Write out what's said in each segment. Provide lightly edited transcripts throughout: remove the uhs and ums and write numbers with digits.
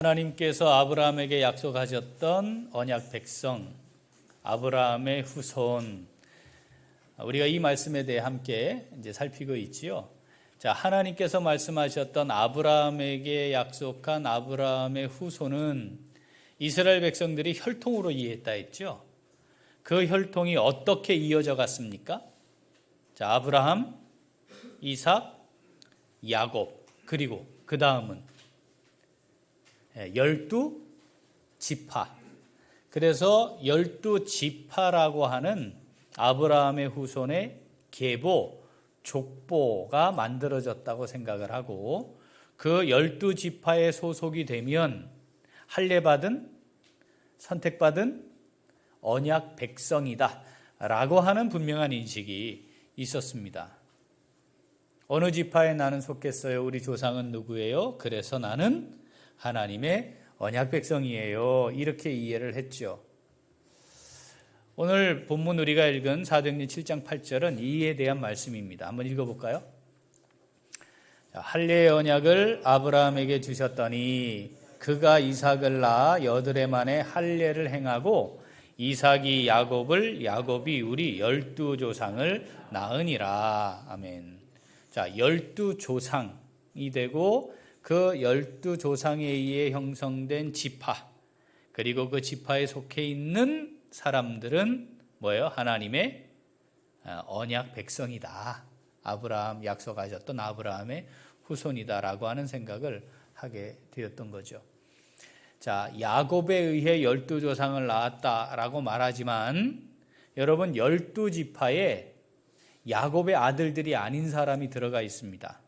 하나님께서 아브라함에게 약속하셨던 언약 백성, 아브라함의 후손, 우리가 이 말씀에 대해 함께 이제 살피고 있지요. 자, 하나님께서 말씀하셨던 아브라함에게 약속한 아브라함의 후손은 이스라엘 백성들이 혈통으로 이해했다 했죠. 그 혈통이 어떻게 이어져 갔습니까? 자, 아브라함, 이삭, 야곱, 그리고 그 다음은 12지파. 그래서 12지파라고 하는 아브라함의 후손의 계보, 족보가 만들어졌다고 생각을 하고, 그 12지파에 소속이 되면 할례받은, 선택받은 언약 백성이다 라고 하는 분명한 인식이 있었습니다. 어느 지파에 나는 속했어요? 우리 조상은 누구예요? 그래서 나는 하나님의 언약 백성이에요. 이렇게 이해를 했죠. 오늘 본문 우리가 읽은 사도행전 7장 8절은 이에 대한 말씀입니다. 한번 읽어볼까요? 할례의 언약을 아브라함에게 주셨더니 그가 이삭을 낳아 여드레 만에 할례를 행하고 이삭이 야곱을, 야곱이 우리 12조상을 낳으니라. 아멘. 자, 12조상이 되고 그 12조상에 의해 형성된 지파, 그리고 그 지파에 속해 있는 사람들은 뭐예요? 하나님의 언약 백성이다. 아브라함 약속하셨던 아브라함의 후손이다라고 하는 생각을 하게 되었던 거죠. 자, 야곱에 의해 12조상을 낳았다라고 말하지만 여러분 12지파에 야곱의 아들들이 아닌 사람이 들어가 있습니다.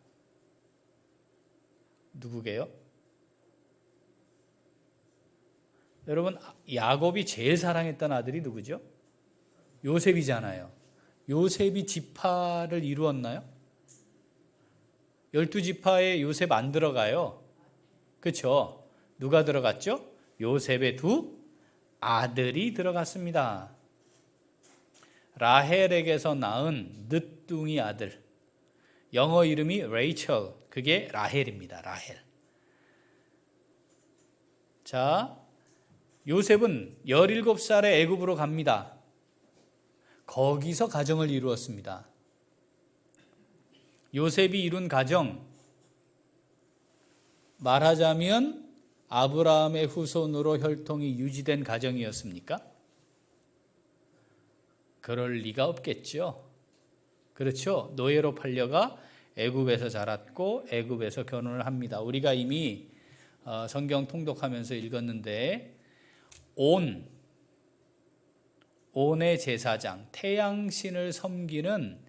누구게요? 여러분, 야곱이 제일 사랑했던 아들이 누구죠? 요셉이잖아요. 요셉이 지파를 이루었나요? 12지파에 요셉 안 들어가요. 그렇죠? 누가 들어갔죠? 요셉의 두 아들이 들어갔습니다. 라헬에게서 낳은 늦둥이 아들, 영어 이름이 레이첼, 그게 라헬입니다. 라헬. 자, 요셉은 17살에 애굽으로 갑니다. 거기서 가정을 이루었습니다. 요셉이 이룬 가정, 말하자면 아브라함의 후손으로 혈통이 유지된 가정이었습니까? 그럴 리가 없겠죠. 그렇죠. 노예로 팔려가 애굽에서 자랐고 애굽에서 결혼을 합니다. 우리가 이미 성경 통독하면서 읽었는데 온의 제사장, 태양신을 섬기는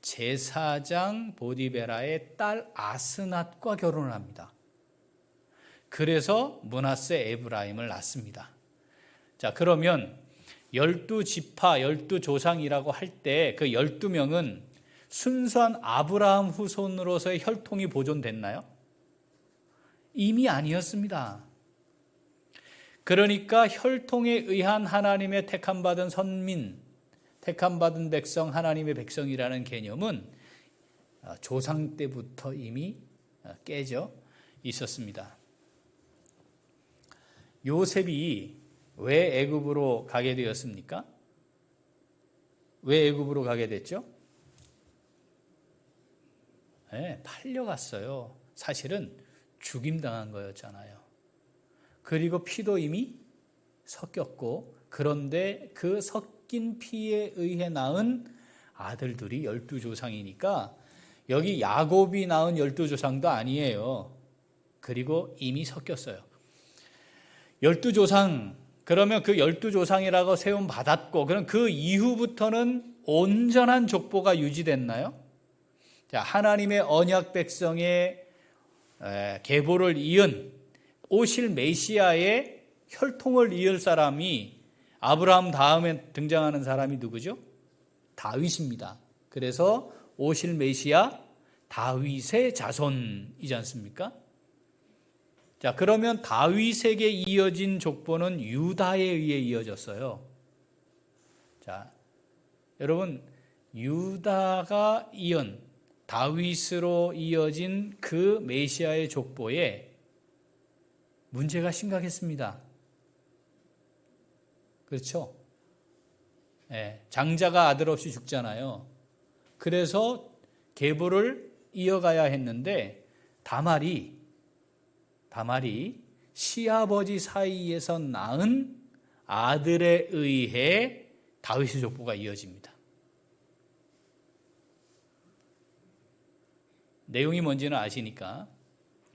제사장 보디베라의 딸 아스낫과 결혼을 합니다. 그래서 므낫세 에브라임을 낳습니다. 자, 그러면 12지파, 12조상이라고 할 때 그 12명은 순수한 아브라함 후손으로서의 혈통이 보존됐나요? 이미 아니었습니다. 그러니까 혈통에 의한 하나님의 택함받은 선민, 택함받은 백성, 하나님의 백성이라는 개념은 조상 때부터 이미 깨져 있었습니다. 요셉이 왜 애굽으로 가게 되었습니까? 왜 애굽으로 가게 됐죠? 네, 팔려갔어요. 사실은 죽임당한 거였잖아요. 그리고 피도 이미 섞였고, 그런데 그 섞인 피에 의해 낳은 아들들이 12조상이니까 여기 야곱이 낳은 12조상도 아니에요. 그리고 이미 섞였어요. 12조상, 그러면 그 12조상이라고 세움받았고, 그럼 그 이후부터는 온전한 족보가 유지됐나요? 자, 하나님의 언약 백성의 계보를 이은 오실 메시아의 혈통을 이을 사람이 아브라함 다음에 등장하는 사람이 누구죠? 다윗입니다. 그래서 오실 메시아 다윗의 자손이지 않습니까? 자, 그러면 다윗에게 이어진 족보는 유다에 의해 이어졌어요. 자, 여러분, 유다가 이은 다윗으로 이어진 그 메시아의 족보에 문제가 심각했습니다. 그렇죠? 예, 장자가 아들 없이 죽잖아요. 그래서 계보를 이어가야 했는데 다말이 시아버지 사이에서 낳은 아들에 의해 다윗의 족보가 이어집니다. 내용이 뭔지는 아시니까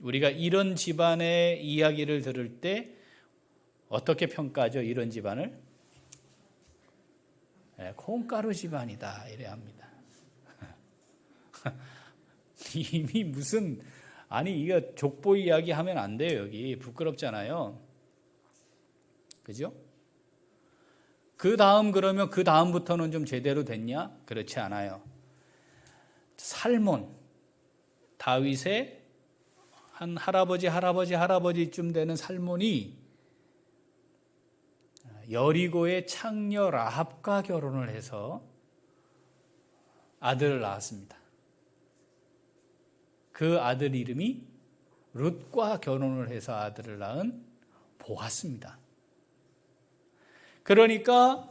우리가 이런 집안의 이야기를 들을 때 어떻게 평가하죠? 이런 집안을? 콩가루 집안이다 이래야 합니다. 이미 무슨 이거 족보 이야기 하면 안 돼요. 여기 부끄럽잖아요. 그죠? 그 다음 그러면 그 다음부터는 좀 제대로 됐냐? 그렇지 않아요. 살몬, 다윗의 한 할아버지쯤 되는 살몬이 여리고의 창녀 라합과 결혼을 해서 아들을 낳았습니다. 그 아들 이름이 룻과 결혼을 해서 아들을 낳은 보아스입니다. 그러니까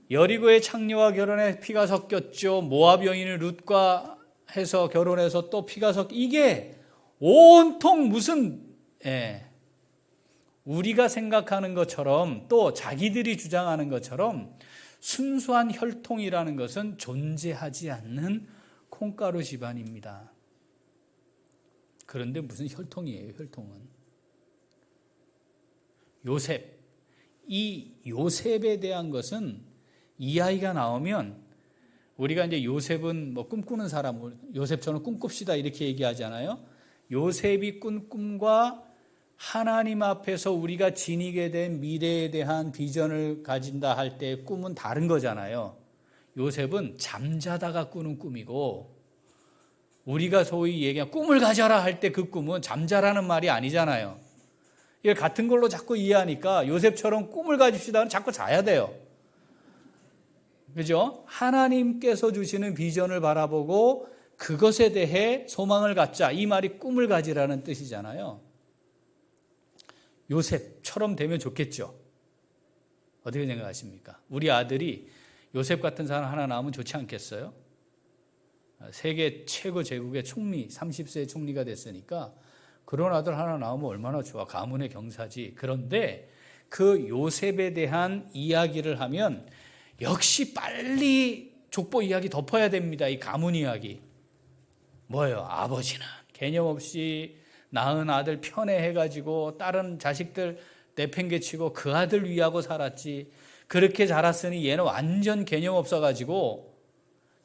여리고의 창녀와 결혼해 피가 섞였죠. 모압 여인을 룻과 해서 결혼해서 또 피가 이게 온통 무슨 우리가 생각하는 것처럼 또 자기들이 주장하는 것처럼 순수한 혈통이라는 것은 존재하지 않는 콩가루 집안입니다. 그런데 무슨 혈통이에요, 혈통은. 요셉, 이 요셉에 대한 것은 이 아이가 나오면 우리가 이제 요셉은 뭐 꿈꾸는 사람, 요셉처럼 꿈꿉시다 이렇게 얘기하잖아요. 요셉이 꾼 꿈과 하나님 앞에서 우리가 지니게 된 미래에 대한 비전을 가진다 할 때 꿈은 다른 거잖아요. 요셉은 잠자다가 꾸는 꿈이고 우리가 소위 얘기한 꿈을 가져라 할 때 그 꿈은 잠자라는 말이 아니잖아요. 이걸 같은 걸로 자꾸 이해하니까 요셉처럼 꿈을 가집시다는 자꾸 자야 돼요. 그죠? 하나님께서 주시는 비전을 바라보고 그것에 대해 소망을 갖자. 이 말이 꿈을 가지라는 뜻이잖아요. 요셉처럼 되면 좋겠죠. 어떻게 생각하십니까? 우리 아들이 요셉 같은 사람 하나 나오면 좋지 않겠어요? 세계 최고 제국의 총리, 30세 총리가 됐으니까 그런 아들 하나 나오면 얼마나 좋아. 가문의 경사지. 그런데 그 요셉에 대한 이야기를 하면 역시 빨리 족보 이야기 덮어야 됩니다. 이 가문 이야기. 뭐예요? 아버지는 개념 없이 낳은 아들 편애해가지고 다른 자식들 내팽개치고 그 아들 위하고 살았지. 그렇게 자랐으니 얘는 완전 개념 없어가지고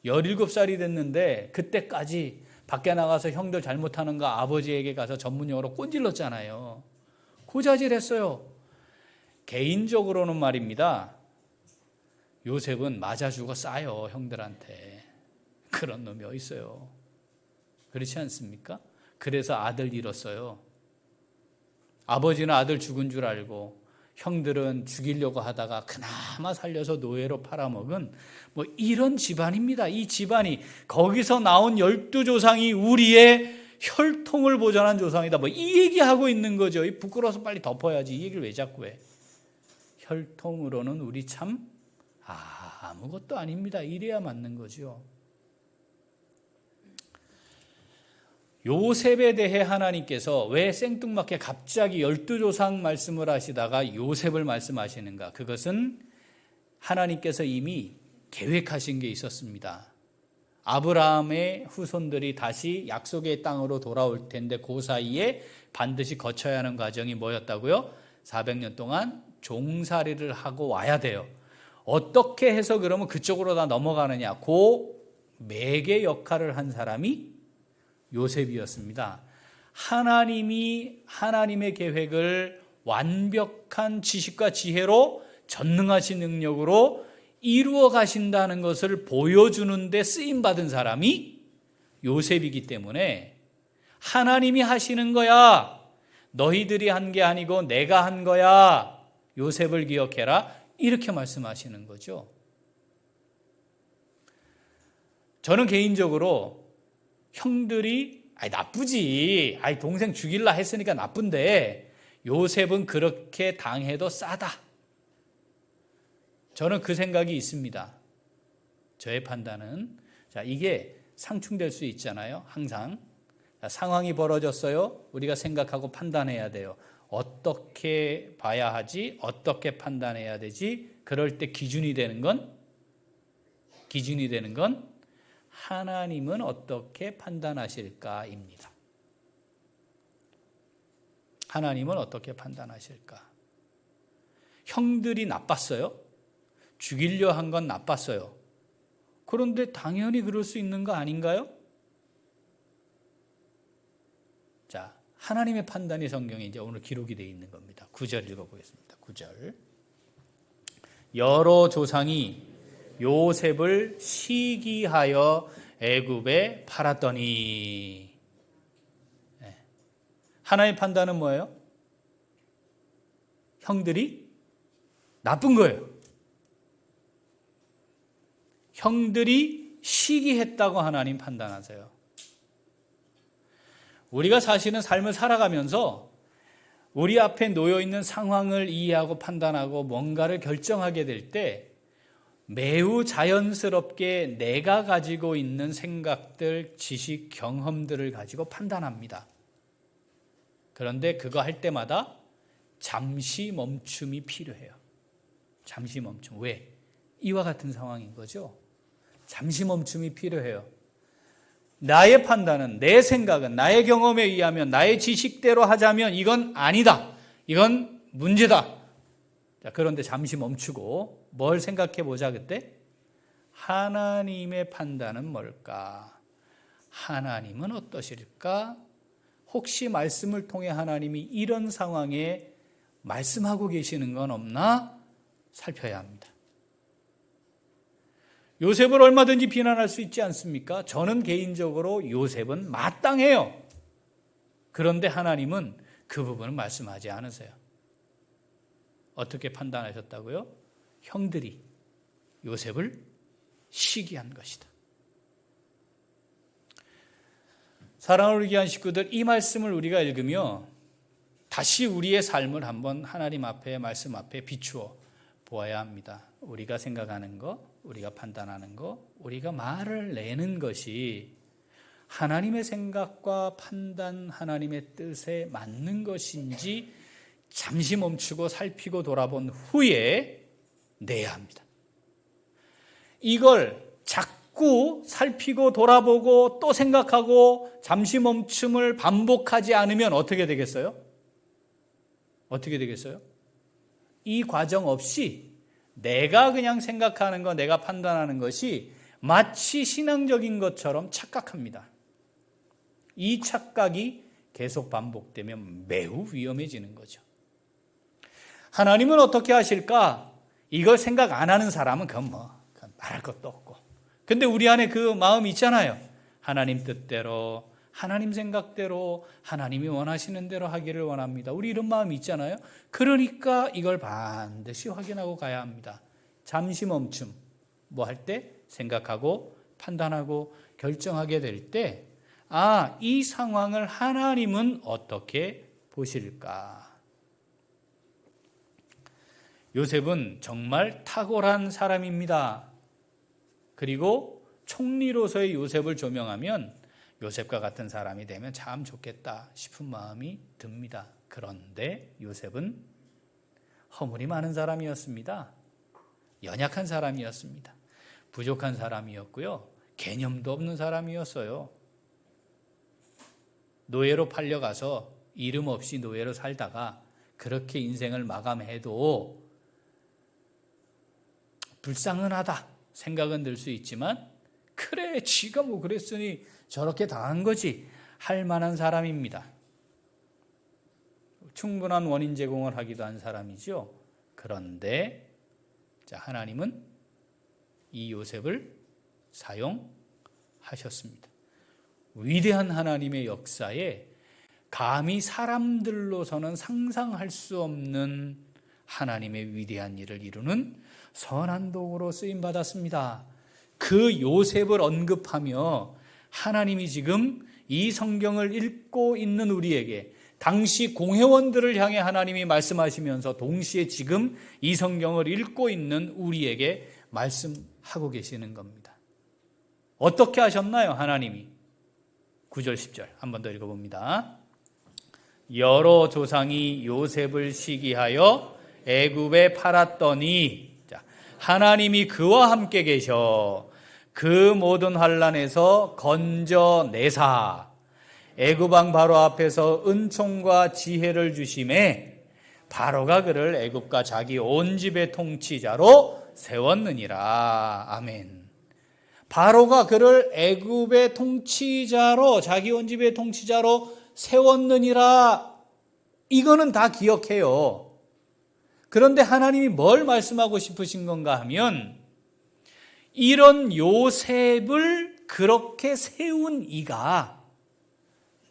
17살이 됐는데 그때까지 밖에 나가서 형들 잘못하는 거 아버지에게 가서 전문용어로 꼰질렀잖아요. 고자질했어요. 개인적으로는 말입니다. 요셉은 맞아 죽어 싸요, 형들한테. 그런 놈이 어디 있어요. 그렇지 않습니까? 그래서 아들 잃었어요. 아버지는 아들 죽은 줄 알고 형들은 죽이려고 하다가 그나마 살려서 노예로 팔아먹은 뭐 이런 집안입니다. 이 집안이 거기서 나온 12조상이 우리의 혈통을 보존한 조상이다. 뭐 이 얘기하고 있는 거죠. 부끄러워서 빨리 덮어야지. 이 얘기를 왜 자꾸 해. 혈통으로는 우리 참 아무것도 아닙니다. 이래야 맞는 거죠. 요셉에 대해 하나님께서 왜 생뚱맞게 갑자기 12조상 말씀을 하시다가 요셉을 말씀하시는가? 그것은 하나님께서 이미 계획하신 게 있었습니다. 아브라함의 후손들이 다시 약속의 땅으로 돌아올 텐데 그 사이에 반드시 거쳐야 하는 과정이 뭐였다고요? 400년 동안 종살이를 하고 와야 돼요. 어떻게 해서 그러면 그쪽으로 다 넘어가느냐? 그 매개 역할을 한 사람이 요셉이었습니다. 하나님이 하나님의 계획을 완벽한 지식과 지혜로 전능하신 능력으로 이루어 가신다는 것을 보여주는 데 쓰임받은 사람이 요셉이기 때문에 하나님이 하시는 거야. 너희들이 한 게 아니고 내가 한 거야. 요셉을 기억해라. 이렇게 말씀하시는 거죠. 저는 개인적으로 형들이 나쁘지. 동생 죽일라 했으니까 나쁜데 요셉은 그렇게 당해도 싸다. 저는 그 생각이 있습니다. 저의 판단은. 자, 이게 상충될 수 있잖아요. 항상. 자, 상황이 벌어졌어요. 우리가 생각하고 판단해야 돼요. 어떻게 봐야 하지? 어떻게 판단해야 되지? 그럴 때 기준이 되는 건 하나님은 어떻게 판단하실까입니다. 하나님은 어떻게 판단하실까? 형들이 나빴어요. 죽이려 한 건 나빴어요. 그런데 당연히 그럴 수 있는 거 아닌가요? 자, 하나님의 판단이 성경에 이제 오늘 기록이 되어 있는 겁니다. 9절 읽어보겠습니다. 9절. 여러 조상이 요셉을 시기하여 애굽에 팔았더니. 하나님의 판단은 뭐예요? 형들이 나쁜 거예요. 형들이 시기했다고 하나님 판단하세요. 우리가 사실은 삶을 살아가면서 우리 앞에 놓여있는 상황을 이해하고 판단하고 뭔가를 결정하게 될 때 매우 자연스럽게 내가 가지고 있는 생각들, 지식, 경험들을 가지고 판단합니다. 그런데 그거 할 때마다 잠시 멈춤이 필요해요. 잠시 멈춤. 왜? 이와 같은 상황인 거죠. 잠시 멈춤이 필요해요. 나의 판단은, 내 생각은, 나의 경험에 의하면, 나의 지식대로 하자면 이건 아니다. 이건 문제다. 자, 그런데 잠시 멈추고 뭘 생각해 보자 그때? 하나님의 판단은 뭘까? 하나님은 어떠실까? 혹시 말씀을 통해 하나님이 이런 상황에 말씀하고 계시는 건 없나? 살펴야 합니다. 요셉을 얼마든지 비난할 수 있지 않습니까? 저는 개인적으로 요셉은 마땅해요. 그런데 하나님은 그 부분은 말씀하지 않으세요. 어떻게 판단하셨다고요? 형들이 요셉을 시기한 것이다. 사랑을 위한 식구들, 이 말씀을 우리가 읽으며 다시 우리의 삶을 한번 하나님 앞에, 말씀 앞에 비추어 보아야 합니다. 우리가 생각하는 거, 우리가 판단하는 거, 우리가 말을 내는 것이 하나님의 생각과 판단, 하나님의 뜻에 맞는 것인지 잠시 멈추고 살피고 돌아본 후에 내야 합니다. 이걸 자꾸 살피고 돌아보고 또 생각하고 잠시 멈춤을 반복하지 않으면 어떻게 되겠어요? 어떻게 되겠어요? 이 과정 없이 내가 그냥 생각하는 거, 내가 판단하는 것이 마치 신앙적인 것처럼 착각합니다. 이 착각이 계속 반복되면 매우 위험해지는 거죠. 하나님은 어떻게 하실까? 이걸 생각 안 하는 사람은 그건 말할 것도 없고. 근데 우리 안에 그 마음이 있잖아요. 하나님 뜻대로, 하나님 생각대로, 하나님이 원하시는 대로 하기를 원합니다. 우리 이런 마음이 있잖아요. 그러니까 이걸 반드시 확인하고 가야 합니다. 잠시 멈춤. 뭐 할 때? 생각하고 판단하고 결정하게 될 때, 이 상황을 하나님은 어떻게 보실까? 요셉은 정말 탁월한 사람입니다. 그리고 총리로서의 요셉을 조명하면 요셉과 같은 사람이 되면 참 좋겠다 싶은 마음이 듭니다. 그런데 요셉은 허물이 많은 사람이었습니다. 연약한 사람이었습니다. 부족한 사람이었고요. 개념도 없는 사람이었어요. 노예로 팔려가서 이름 없이 노예로 살다가 그렇게 인생을 마감해도 불쌍하다 생각은 들 수 있지만, 그래 지가 뭐 그랬으니 저렇게 당한 거지 할 만한 사람입니다. 충분한 원인 제공을 하기도 한 사람이죠. 그런데 하나님은 이 요셉을 사용하셨습니다. 위대한 하나님의 역사에 감히 사람들로서는 상상할 수 없는 하나님의 위대한 일을 이루는 선한 도구로 쓰임받았습니다. 그 요셉을 언급하며 하나님이 지금 이 성경을 읽고 있는 우리에게 당시 공회원들을 향해 하나님이 말씀하시면서 동시에 지금 이 성경을 읽고 있는 우리에게 말씀하고 계시는 겁니다. 어떻게 하셨나요? 하나님이 9절 10절 한 번 더 읽어봅니다. 여러 조상이 요셉을 시기하여 애굽에 팔았더니, 하나님이 그와 함께 계셔 그 모든 환난에서 건져내사 애굽 왕 바로 앞에서 은총과 지혜를 주심에 바로가 그를 애굽과 자기 온 집의 통치자로 세웠느니라. 아멘. 바로가 그를 애굽의 통치자로, 자기 온 집의 통치자로 세웠느니라. 이거는 다 기억해요. 그런데 하나님이 뭘 말씀하고 싶으신 건가 하면, 이런 요셉을 그렇게 세운 이가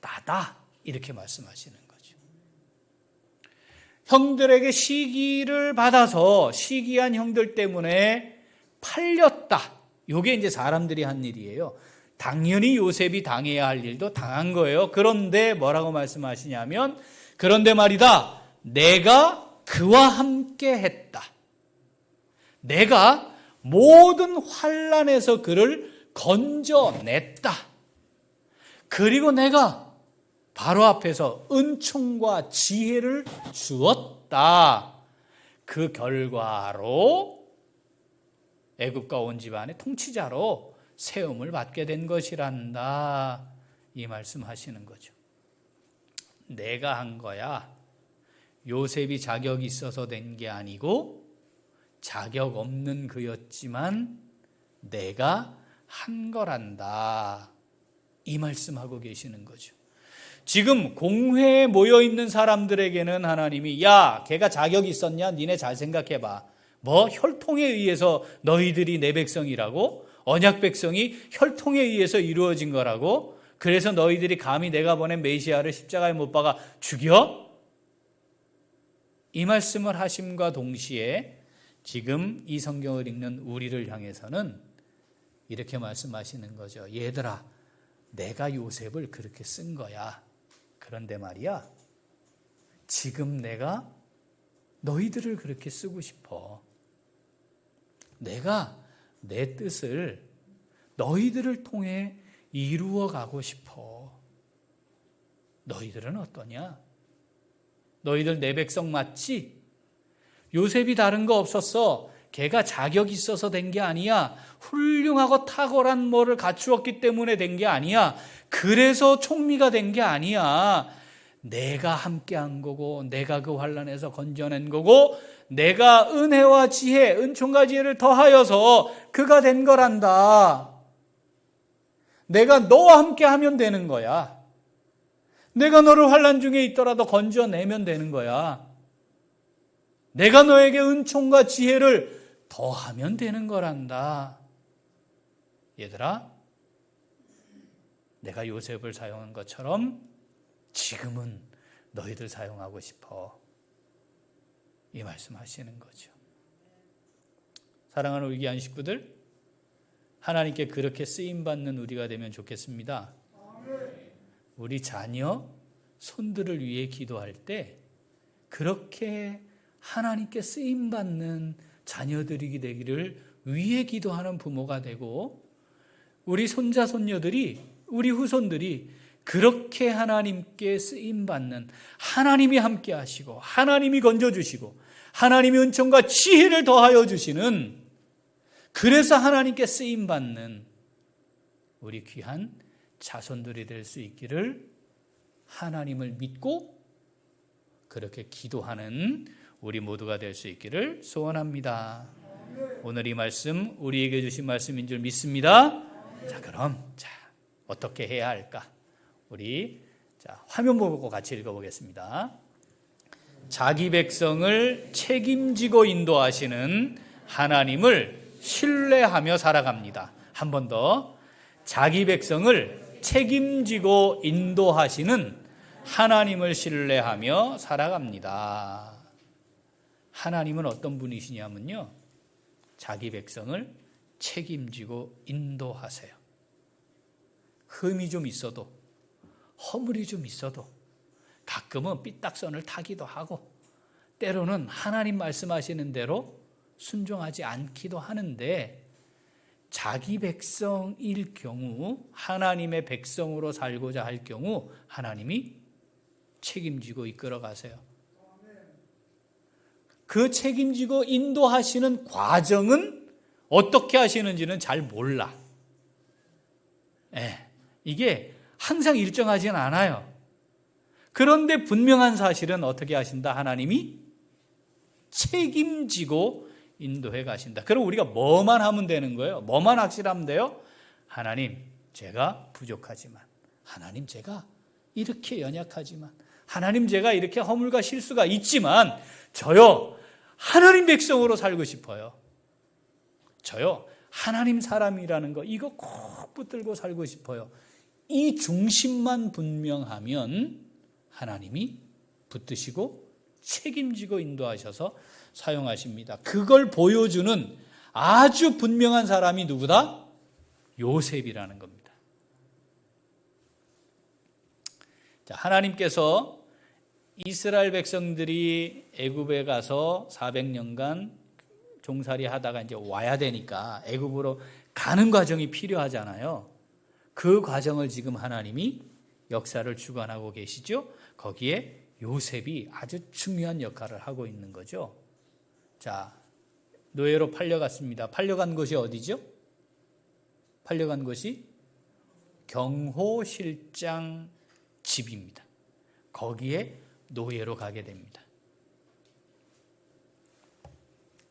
나다, 이렇게 말씀하시는 거죠. 형들에게 시기를 받아서 시기한 형들 때문에 팔렸다. 이게 이제 사람들이 한 일이에요. 당연히 요셉이 당해야 할 일도 당한 거예요. 그런데 뭐라고 말씀하시냐면, 그런데 말이다, 내가 그와 함께 했다. 내가 모든 환난에서 그를 건져냈다. 그리고 내가 바로 앞에서 은총과 지혜를 주었다. 그 결과로 애굽과 온 집안의 통치자로 세움을 받게 된 것이란다. 이 말씀하시는 거죠. 내가 한 거야. 요셉이 자격이 있어서 된 게 아니고 자격 없는 그였지만 내가 한 거란다. 이 말씀하고 계시는 거죠. 지금 공회에 모여있는 사람들에게는 하나님이, 야, 걔가 자격이 있었냐? 니네 잘 생각해봐. 뭐 혈통에 의해서 너희들이 내 백성이라고? 언약 백성이 혈통에 의해서 이루어진 거라고? 그래서 너희들이 감히 내가 보낸 메시아를 십자가에 못 박아 죽여? 이 말씀을 하심과 동시에 지금 이 성경을 읽는 우리를 향해서는 이렇게 말씀하시는 거죠. 얘들아, 내가 요셉을 그렇게 쓴 거야. 그런데 말이야, 지금 내가 너희들을 그렇게 쓰고 싶어. 내가 내 뜻을 너희들을 통해 이루어 가고 싶어. 너희들은 어떠냐? 너희들 내 백성 맞지? 요셉이 다른 거 없었어. 걔가 자격이 있어서 된 게 아니야. 훌륭하고 탁월한 뭐를 갖추었기 때문에 된 게 아니야. 그래서 총리가 된 게 아니야. 내가 함께한 거고, 내가 그 환난에서 건져낸 거고, 내가 은혜와 지혜, 은총과 지혜를 더하여서 그가 된 거란다. 내가 너와 함께하면 되는 거야. 내가 너를 환난 중에 있더라도 건져내면 되는 거야. 내가 너에게 은총과 지혜를 더하면 되는 거란다. 얘들아, 내가 요셉을 사용한 것처럼 지금은 너희들 사용하고 싶어. 이 말씀하시는 거죠. 사랑하는 우리 귀한 식구들, 하나님께 그렇게 쓰임받는 우리가 되면 좋겠습니다. 우리 자녀, 손들을 위해 기도할 때 그렇게 하나님께 쓰임받는 자녀들이 되기를 위해 기도하는 부모가 되고, 우리 손자, 손녀들이, 우리 후손들이 그렇게 하나님께 쓰임받는, 하나님이 함께 하시고 하나님이 건져주시고 하나님이 은총과 지혜를 더하여 주시는, 그래서 하나님께 쓰임받는 우리 귀한 자손들이 될 수 있기를 하나님을 믿고 그렇게 기도하는 우리 모두가 될 수 있기를 소원합니다. 오늘 이 말씀 우리에게 주신 말씀인 줄 믿습니다. 자, 그럼 어떻게 해야 할까? 우리 화면 보고 같이 읽어보겠습니다. 자기 백성을 책임지고 인도하시는 하나님을 신뢰하며 살아갑니다. 한 번 더. 자기 백성을 책임지고 인도하시는 하나님을 신뢰하며 살아갑니다. 하나님은 어떤 분이시냐면요, 자기 백성을 책임지고 인도하세요. 흠이 좀 있어도, 허물이 좀 있어도, 가끔은 삐딱선을 타기도 하고 때로는 하나님 말씀하시는 대로 순종하지 않기도 하는데 자기 백성일 경우 하나님의 백성으로 살고자 할 경우 하나님이 책임지고 이끌어 가세요. 그 책임지고 인도하시는 과정은 어떻게 하시는지는 잘 몰라. 이게 항상 일정하진 않아요. 그런데 분명한 사실은 어떻게 하신다? 하나님이 책임지고 인도해 가신다. 그럼 우리가 뭐만 하면 되는 거예요? 뭐만 확실하면 돼요? 하나님, 제가 부족하지만, 하나님, 제가 이렇게 연약하지만, 하나님, 제가 이렇게 허물과 실수가 있지만, 저요, 하나님 백성으로 살고 싶어요. 저요, 하나님 사람이라는 거, 이거 꼭 붙들고 살고 싶어요. 이 중심만 분명하면 하나님이 붙드시고 책임지고 인도하셔서 사용하십니다. 그걸 보여주는 아주 분명한 사람이 누구다? 요셉이라는 겁니다. 자, 하나님께서 이스라엘 백성들이 애굽에 가서 400년간 종살이 하다가 이제 와야 되니까 애굽으로 가는 과정이 필요하잖아요. 그 과정을 지금 하나님이 역사를 주관하고 계시죠. 거기에 요셉이 아주 중요한 역할을 하고 있는 거죠. 자, 노예로 팔려갔습니다. 팔려간 곳이 어디죠? 팔려간 곳이 경호실장 집입니다. 거기에 노예로 가게 됩니다.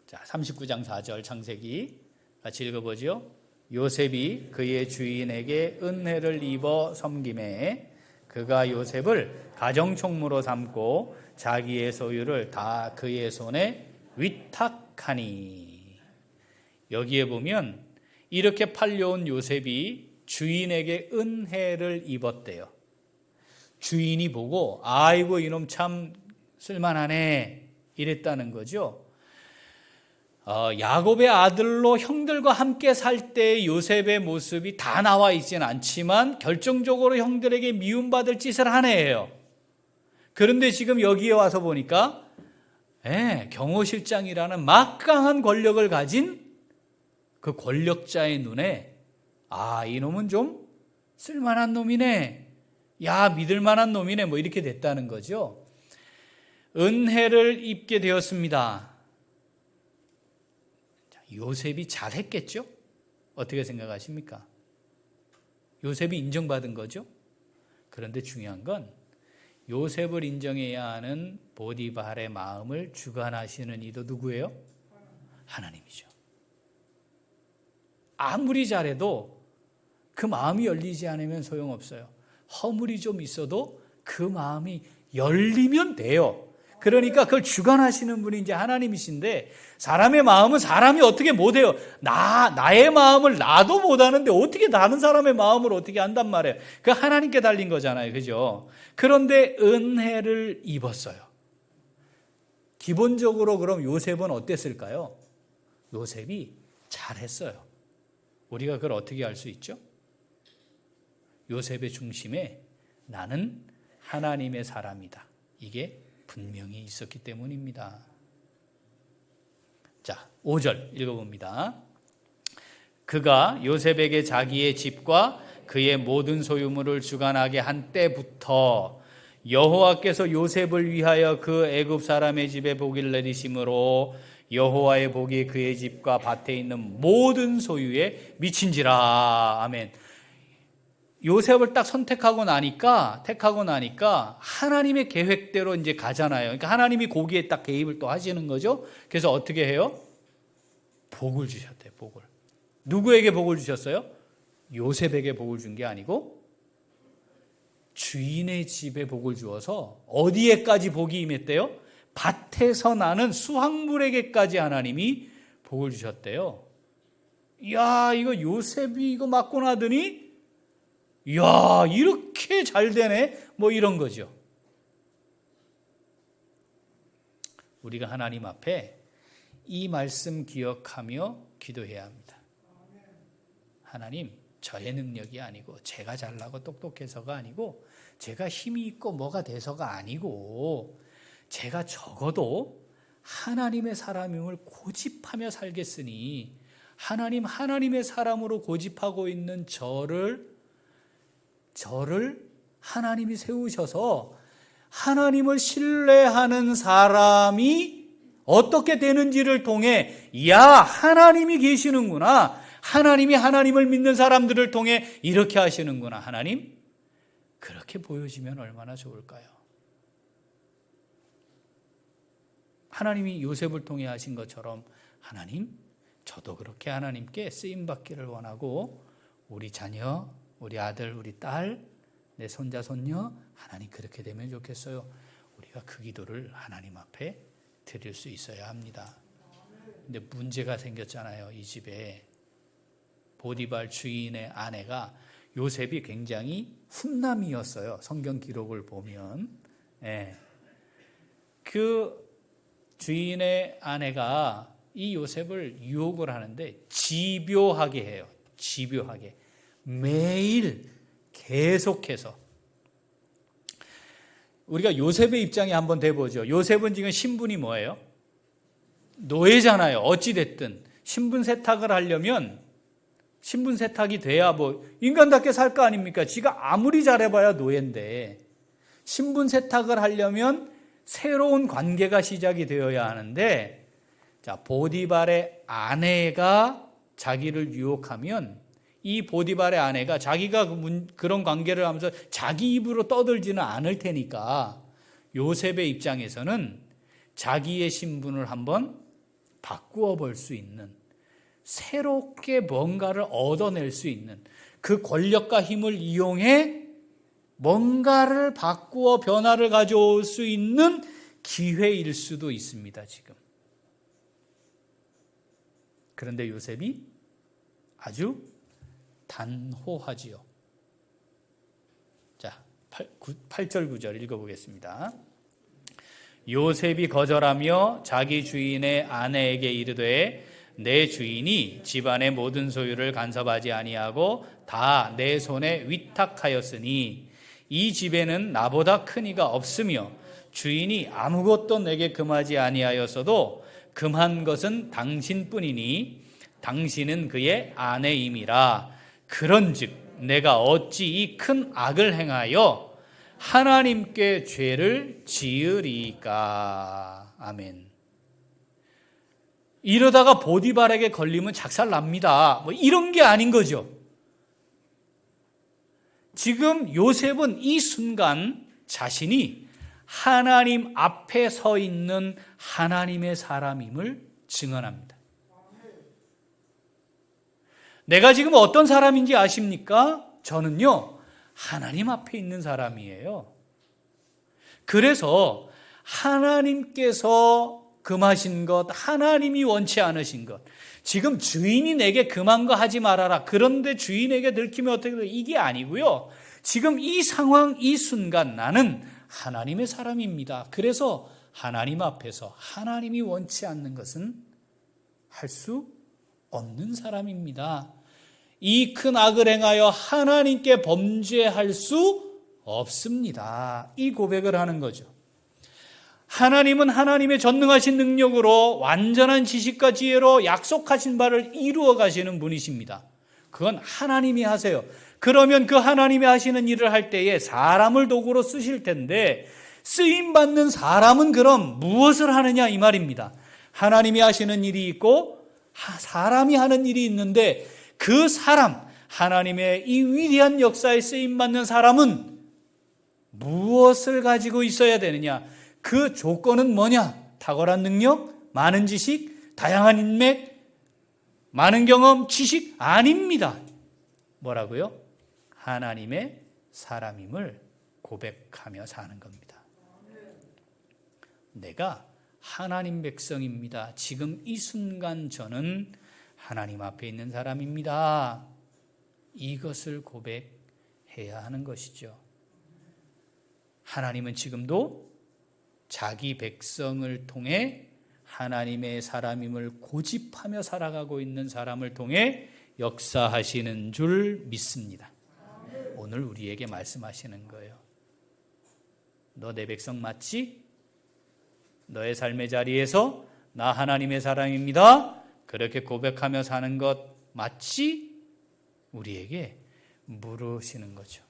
자, 39장 4절 창세기 같이 읽어보죠. 요셉이 그의 주인에게 은혜를 입어 섬김에 그가 요셉을 가정총무로 삼고 자기의 소유를 다 그의 손에 위탁하니. 여기에 보면 이렇게 팔려온 요셉이 주인에게 은혜를 입었대요. 주인이 보고 아이고 이놈 참 쓸만하네 이랬다는 거죠. 야곱의 아들로 형들과 함께 살 때 요셉의 모습이 다 나와 있지는 않지만 결정적으로 형들에게 미움받을 짓을 한 애예요. 그런데 지금 여기에 와서 보니까 경호실장이라는 막강한 권력을 가진 그 권력자의 눈에 이놈은 좀 쓸만한 놈이네, 야 믿을 만한 놈이네, 뭐 이렇게 됐다는 거죠. 은혜를 입게 되었습니다. 요셉이 잘했겠죠? 어떻게 생각하십니까? 요셉이 인정받은 거죠? 그런데 중요한 건 요셉을 인정해야 하는 보디발의 마음을 주관하시는 이도 누구예요? 하나님이죠. 아무리 잘해도 그 마음이 열리지 않으면 소용없어요. 허물이 좀 있어도 그 마음이 열리면 돼요. 그러니까 그걸 주관하시는 분이 이제 하나님이신데, 사람의 마음은 사람이 어떻게 못해요. 나의 마음을 나도 못하는데 어떻게 다른 사람의 마음을 어떻게 안단 말이에요. 그 하나님께 달린 거잖아요. 그죠? 그런데 은혜를 입었어요. 기본적으로 그럼 요셉은 어땠을까요? 요셉이 잘했어요. 우리가 그걸 어떻게 알 수 있죠? 요셉의 중심에 나는 하나님의 사람이다, 이게 분명히 있었기 때문입니다. 자, 5절 읽어봅니다. 그가 요셉에게 자기의 집과 그의 모든 소유물을 주관하게 한 때부터 여호와께서 요셉을 위하여 그 애굽 사람의 집에 복을 내리심으로 여호와의 복이 그의 집과 밭에 있는 모든 소유에 미친지라. 아멘. 요셉을 딱 택하고 나니까 하나님의 계획대로 이제 가잖아요. 그러니까 하나님이 거기에 딱 개입을 또 하시는 거죠. 그래서 어떻게 해요? 복을 주셨대요. 복을. 누구에게 복을 주셨어요? 요셉에게 복을 준 게 아니고 주인의 집에 복을 주어서 어디에까지 복이 임했대요? 밭에서 나는 수확물에게까지 하나님이 복을 주셨대요. 이야, 이거 요셉이 이거 맞고 나더니 이야, 이렇게 잘 되네, 뭐 이런 거죠. 우리가 하나님 앞에 이 말씀 기억하며 기도해야 합니다. 하나님, 저의 능력이 아니고 제가 잘나고 똑똑해서가 아니고 제가 힘이 있고 뭐가 돼서가 아니고 제가 적어도 하나님의 사람임을 고집하며 살겠으니 하나님의 사람으로 고집하고 있는 저를 하나님이 세우셔서 하나님을 신뢰하는 사람이 어떻게 되는지를 통해 야, 하나님이 계시는구나. 하나님이 하나님을 믿는 사람들을 통해 이렇게 하시는구나. 하나님, 그렇게 보여지면 얼마나 좋을까요? 하나님이 요셉을 통해 하신 것처럼 하나님, 저도 그렇게 하나님께 쓰임받기를 원하고 우리 자녀, 우리 아들, 우리 딸, 내 손자, 손녀 하나님 그렇게 되면 좋겠어요. 우리가 그 기도를 하나님 앞에 드릴 수 있어야 합니다. 근데 문제가 생겼잖아요. 이 집에 보디발 주인의 아내가 요셉이 굉장히 훈남이었어요. 성경 기록을 보면 그 주인의 아내가 이 요셉을 유혹을 하는데 집요하게 해요. 집요하게 매일 계속해서. 우리가 요셉의 입장에 한번 대보죠. 요셉은 지금 신분이 뭐예요? 노예잖아요. 어찌됐든 신분 세탁을 하려면 신분 세탁이 돼야 뭐 인간답게 살 거 아닙니까? 지가 아무리 잘해봐야 노예인데 신분 세탁을 하려면 새로운 관계가 시작이 되어야 하는데, 자, 보디발의 아내가 자기를 유혹하면 이 보디발의 아내가 자기가 그런 관계를 하면서 자기 입으로 떠들지는 않을 테니까 요셉의 입장에서는 자기의 신분을 한번 바꾸어 볼 수 있는, 새롭게 뭔가를 얻어낼 수 있는 그 권력과 힘을 이용해 뭔가를 바꾸어 변화를 가져올 수 있는 기회일 수도 있습니다, 지금. 그런데 요셉이 아주 단호하지요. 자, 8절 9절 읽어보겠습니다. 요셉이 거절하며 자기 주인의 아내에게 이르되 내 주인이 집안의 모든 소유를 간섭하지 아니하고 다 내 손에 위탁하였으니 이 집에는 나보다 큰 이가 없으며 주인이 아무것도 내게 금하지 아니하였어도 금한 것은 당신뿐이니 당신은 그의 아내임이라. 그런즉 내가 어찌 이 큰 악을 행하여 하나님께 죄를 지으리까. 아멘. 이러다가 보디발에게 걸리면 작살납니다. 뭐 이런 게 아닌 거죠. 지금 요셉은 이 순간 자신이 하나님 앞에 서 있는 하나님의 사람임을 증언합니다. 내가 지금 어떤 사람인지 아십니까? 저는요, 하나님 앞에 있는 사람이에요. 그래서 하나님께서 금하신 것, 하나님이 원치 않으신 것, 지금 주인이 내게 금한 거 하지 말아라, 그런데 주인에게 들키면 어떻게 돼? 이게 아니고요. 지금 이 상황, 이 순간 나는 하나님의 사람입니다. 그래서 하나님 앞에서 하나님이 원치 않는 것은 할 수 없는 사람입니다. 이 큰 악을 행하여 하나님께 범죄할 수 없습니다. 이 고백을 하는 거죠. 하나님은 하나님의 전능하신 능력으로 완전한 지식과 지혜로 약속하신 바를 이루어 가시는 분이십니다. 그건 하나님이 하세요. 그러면 그 하나님이 하시는 일을 할 때에 사람을 도구로 쓰실 텐데 쓰임받는 사람은 그럼 무엇을 하느냐 이 말입니다. 하나님이 하시는 일이 있고 사람이 하는 일이 있는데 그 사람, 하나님의 이 위대한 역사에 쓰임받는 사람은 무엇을 가지고 있어야 되느냐? 그 조건은 뭐냐? 탁월한 능력, 많은 지식, 다양한 인맥, 많은 경험, 지식 아닙니다. 뭐라고요? 하나님의 사람임을 고백하며 사는 겁니다. 내가 하나님 백성입니다. 지금 이 순간 저는 하나님 앞에 있는 사람입니다. 이것을 고백해야 하는 것이죠. 하나님은 지금도 자기 백성을 통해 하나님의 사람임을 고집하며 살아가고 있는 사람을 통해 역사하시는 줄 믿습니다. 오늘 우리에게 말씀하시는 거예요. 너 내 백성 맞지? 너의 삶의 자리에서 나 하나님의 사람입니다. 그렇게 고백하며 사는 것 맞지? 우리에게 물으시는 거죠.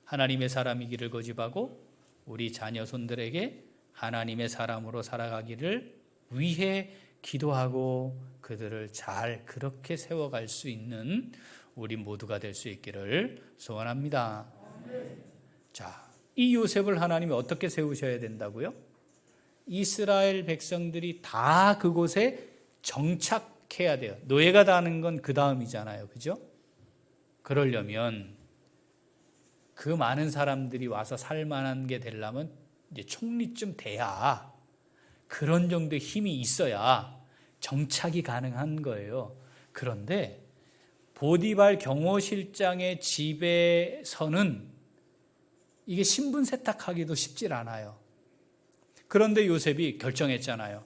하나님의 사람이기를 고집하고 우리 자녀 손들에게 하나님의 사람으로 살아가기를 위해 기도하고 그들을 잘 그렇게 세워갈 수 있는 우리 모두가 될 수 있기를 소원합니다. 자, 이 요셉을 하나님이 어떻게 세우셔야 된다고요? 이스라엘 백성들이 다 그곳에 정착해야 돼요. 노예가 다는 건 그 다음이잖아요. 그죠? 그러려면 그 많은 사람들이 와서 살만한 게 되려면 이제 총리쯤 돼야, 그런 정도의 힘이 있어야 정착이 가능한 거예요. 그런데 보디발 경호실장의 집에서는 이게 신분 세탁하기도 쉽질 않아요. 그런데 요셉이 결정했잖아요.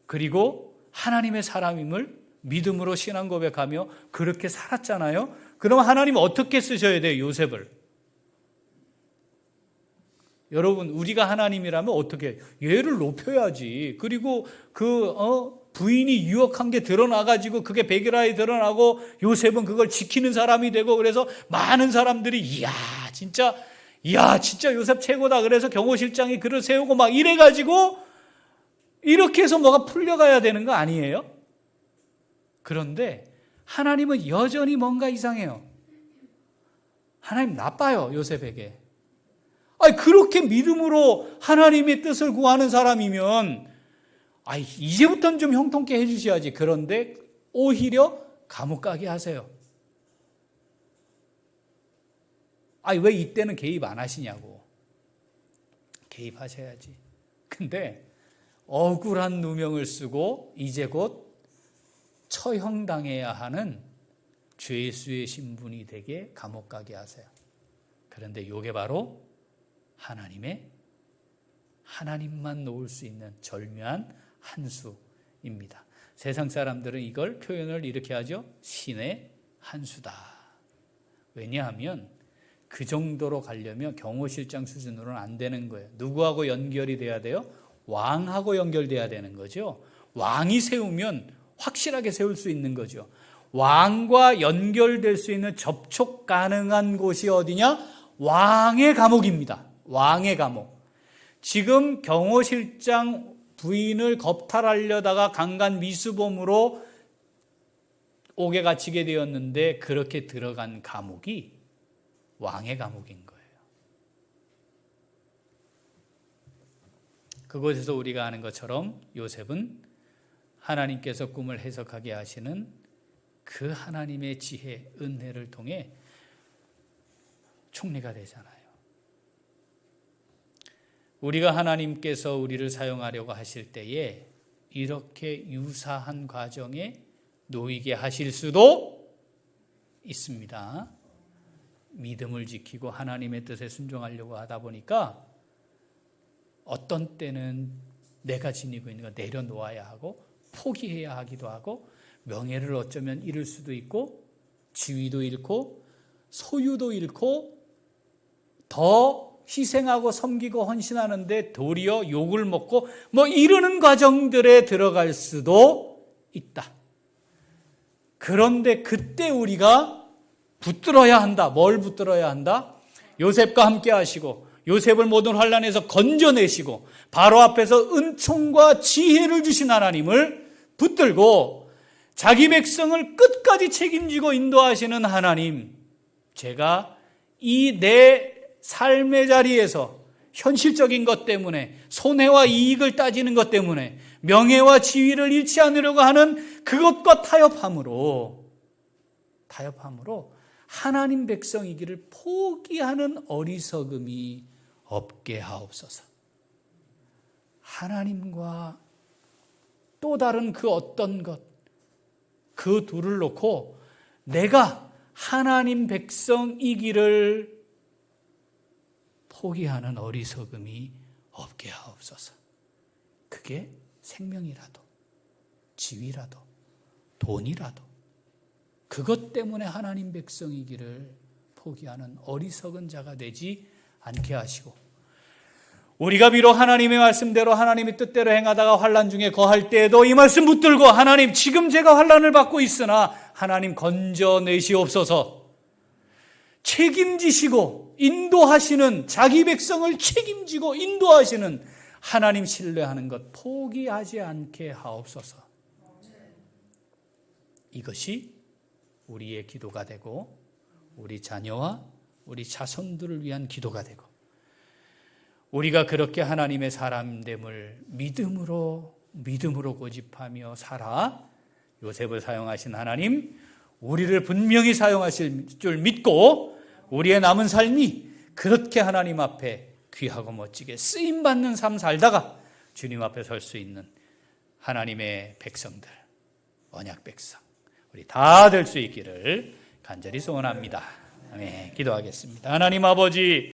그리고 하나님의 사람임을 믿음으로 신앙 고백하며 그렇게 살았잖아요. 그럼 하나님은 어떻게 쓰셔야 돼요, 요셉을? 여러분, 우리가 하나님이라면 어떻게? 얘를 높여야지. 그리고 부인이 유혹한 게 드러나가지고 그게 백일화에 드러나고 요셉은 그걸 지키는 사람이 되고, 그래서 많은 사람들이 이야 진짜 요셉 최고다. 그래서 경호실장이 그를 세우고 막 이래가지고 이렇게 해서 뭐가 풀려가야 되는 거 아니에요? 그런데 하나님은 여전히 뭔가 이상해요. 하나님 나빠요, 요셉에게. 그렇게 믿음으로 하나님의 뜻을 구하는 사람이면 이제부터는 좀 형통케 해주셔야지. 그런데 오히려 감옥 가게 하세요. 왜 이때는 개입 안 하시냐고. 개입하셔야지. 근데 억울한 누명을 쓰고 이제 곧 처형당해야 하는 죄수의 신분이 되게 감옥 가게 하세요. 그런데 이게 바로 하나님만 놓을 수 있는 절묘한 한수입니다. 세상 사람들은 이걸 표현을 이렇게 하죠. 신의 한수다. 왜냐하면 그 정도로 가려면 경호실장 수준으로는 안 되는 거예요. 누구하고 연결이 돼야 돼요? 왕하고 연결돼야 되는 거죠. 왕이 세우면 확실하게 세울 수 있는 거죠. 왕과 연결될 수 있는 접촉 가능한 곳이 어디냐? 왕의 감옥입니다. 왕의 감옥. 지금 경호실장 부인을 겁탈하려다가 강간 미수범으로 옥에 갇히게 되었는데 그렇게 들어간 감옥이 왕의 감옥인 거예요. 그곳에서 우리가 아는 것처럼 요셉은 하나님께서 꿈을 해석하게 하시는 그 하나님의 지혜, 은혜를 통해 총리가 되잖아요. 우리가 하나님께서 우리를 사용하려고 하실 때에 이렇게 유사한 과정에 놓이게 하실 수도 있습니다. 믿음을 지키고 하나님의 뜻에 순종하려고 하다 보니까 어떤 때는 내가 지니고 있는 거 내려놓아야 하고 포기해야 하기도 하고, 명예를 어쩌면 잃을 수도 있고 지위도 잃고 소유도 잃고 더 희생하고 섬기고 헌신하는데 도리어 욕을 먹고 이러는 과정들에 들어갈 수도 있다. 그런데 그때 우리가 붙들어야 한다. 뭘 붙들어야 한다? 요셉과 함께 하시고 요셉을 모든 환난에서 건져내시고 바로 앞에서 은총과 지혜를 주신 하나님을 붙들고 자기 백성을 끝까지 책임지고 인도하시는 하나님, 제가 이 내 삶의 자리에서 현실적인 것 때문에 손해와 이익을 따지는 것 때문에 명예와 지위를 잃지 않으려고 하는 그것과 타협함으로 하나님 백성이기를 포기하는 어리석음이 없게 하옵소서. 하나님과 또 다른 그 어떤 것, 그 둘을 놓고 내가 하나님 백성이기를 포기하는 어리석음이 없게 하옵소서. 그게 생명이라도 지위라도 돈이라도 그것 때문에 하나님 백성이기를 포기하는 어리석은 자가 되지 않게 하시고, 우리가 비록 하나님의 말씀대로 하나님의 뜻대로 행하다가 환난 중에 거할 때에도 이 말씀 붙들고, 하나님 지금 제가 환난을 받고 있으나 하나님 건져내시옵소서, 책임지시고 인도하시는, 자기 백성을 책임지고 인도하시는 하나님 신뢰하는 것 포기하지 않게 하옵소서. 이것이 우리의 기도가 되고 우리 자녀와 우리 자손들을 위한 기도가 되고, 우리가 그렇게 하나님의 사람됨을 믿음으로 고집하며 살아 요셉을 사용하신 하나님, 우리를 분명히 사용하실 줄 믿고 우리의 남은 삶이 그렇게 하나님 앞에 귀하고 멋지게 쓰임받는 삶 살다가 주님 앞에 설 수 있는 하나님의 백성들, 언약 백성, 우리 다 될 수 있기를 간절히 소원합니다. 아멘. 기도하겠습니다. 하나님 아버지,